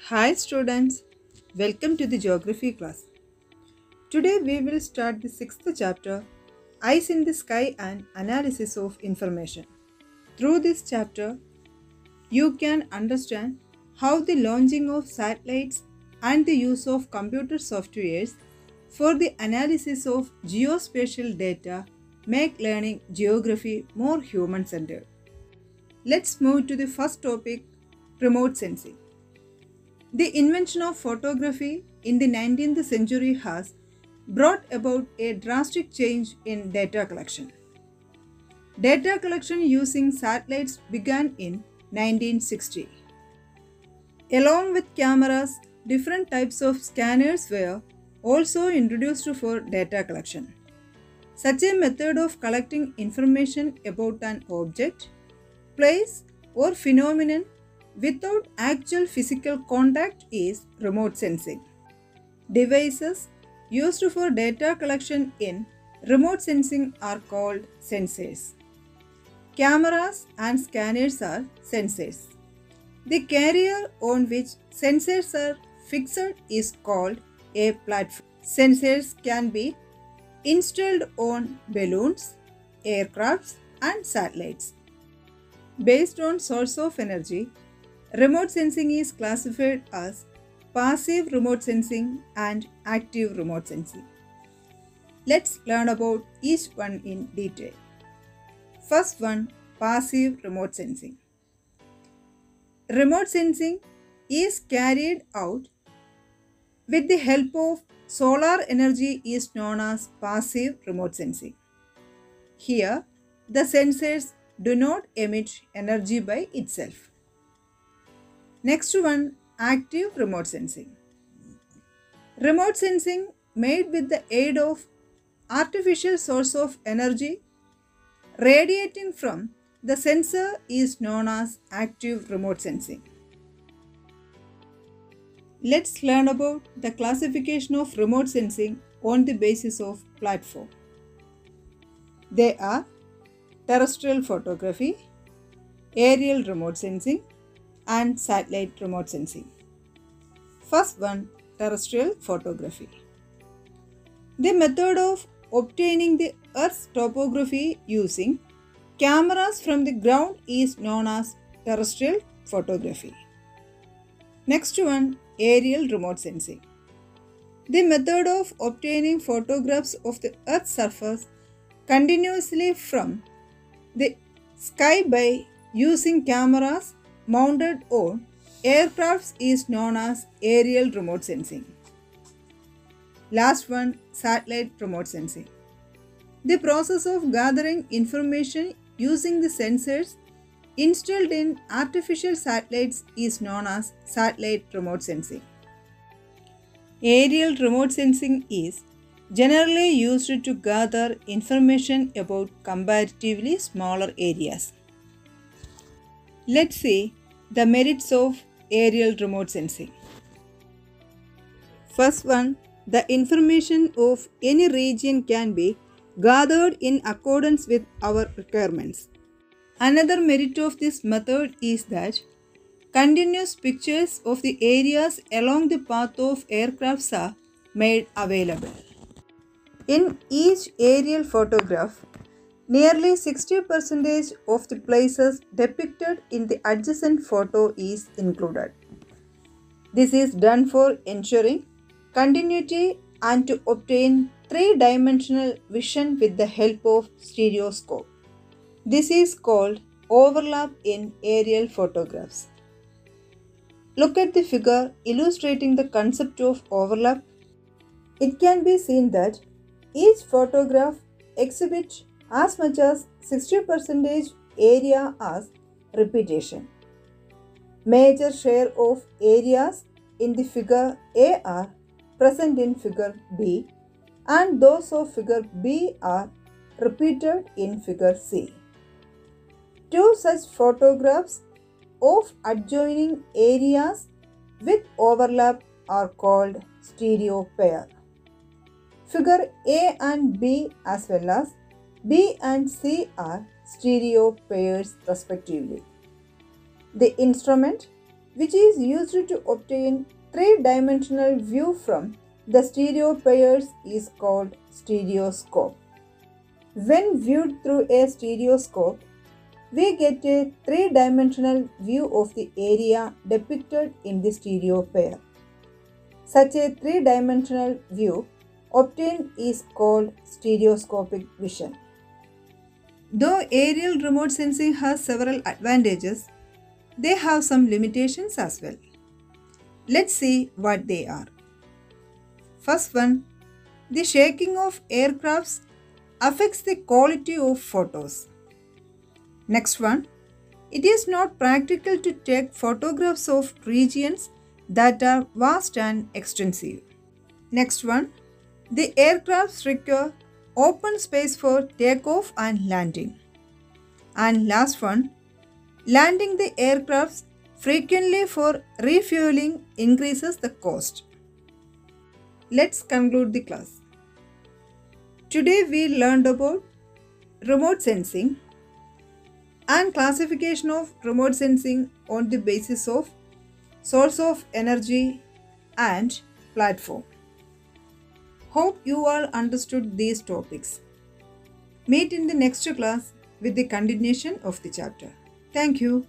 Hi students, welcome to the geography class. Today we will start the sixth chapter, Eyes in the Sky and Analysis of Information. Through this chapter, you can understand how the launching of satellites and the use of computer softwares for the analysis of geospatial data make learning geography more human-centered. Let's move to the first topic, remote sensing. The invention of photography in the 19th century has brought about a drastic change in data collection. Data collection using satellites began in 1960. Along with cameras, different types of scanners were also introduced for data collection. Such a method of collecting information about an object, place, or phenomenon without actual physical contact is remote sensing. Devices used for data collection in remote sensing are called sensors. Cameras and scanners are sensors. The carrier on which sensors are fixed is called a platform. Sensors can be installed on balloons, aircrafts, and satellites. Based on source of energy, remote sensing is classified as passive remote sensing and active remote sensing. Let's learn about each one in detail. First one, passive remote sensing. Remote sensing is carried out with the help of solar energy is known as passive remote sensing. Here, the sensors do not emit energy by itself. Next one, active remote sensing. Remote sensing made with the aid of artificial source of energy radiating from the sensor is known as active remote sensing. Let's learn about the classification of remote sensing on the basis of platform. They are terrestrial photography, aerial remote sensing, and satellite remote sensing. First one, terrestrial photography. The method of obtaining the Earth's topography using cameras from the ground is known as terrestrial photography. Next one, aerial remote sensing. The method of obtaining photographs of the Earth's surface continuously from the sky by using cameras mounted on aircrafts is known as aerial remote sensing. Last one, satellite remote sensing. The process of gathering information using the sensors installed in artificial satellites is known as satellite remote sensing. Aerial remote sensing is generally used to gather information about comparatively smaller areas. Let's see the merits of aerial remote sensing. First one, the information of any region can be gathered in accordance with our requirements. Another merit of this method is that continuous pictures of the areas along the path of aircrafts are made available. In each aerial photograph, nearly 60% of the places depicted in the adjacent photo is included. This is done for ensuring continuity and to obtain three-dimensional vision with the help of stereoscope. This is called overlap in aerial photographs. Look at the figure illustrating the concept of overlap. It can be seen that each photograph exhibits as much as 60% area as repetition. Major share of areas in the figure A are present in figure B and those of figure B are repeated in figure C. Two such photographs of adjoining areas with overlap are called stereo pair. Figure A and B as well as B and C are stereo pairs respectively. The instrument which is used to obtain three-dimensional view from the stereo pairs is called stereoscope. When viewed through a stereoscope, we get a three-dimensional view of the area depicted in the stereo pair. Such a three-dimensional view obtained is called stereoscopic vision. Though aerial remote sensing has several advantages, they have some limitations as well. Let's see what they are. First one, the shaking of aircrafts affects the quality of photos. Next one, it is not practical to take photographs of regions that are vast and extensive. Next one, the aircrafts require open space for takeoff and landing. And last one, landing the aircrafts frequently for refueling increases the cost. Let's conclude the class. Today we learned about remote sensing and classification of remote sensing on the basis of source of energy and platform. Hope you all understood these topics. Meet in the next class with the continuation of the chapter. Thank you.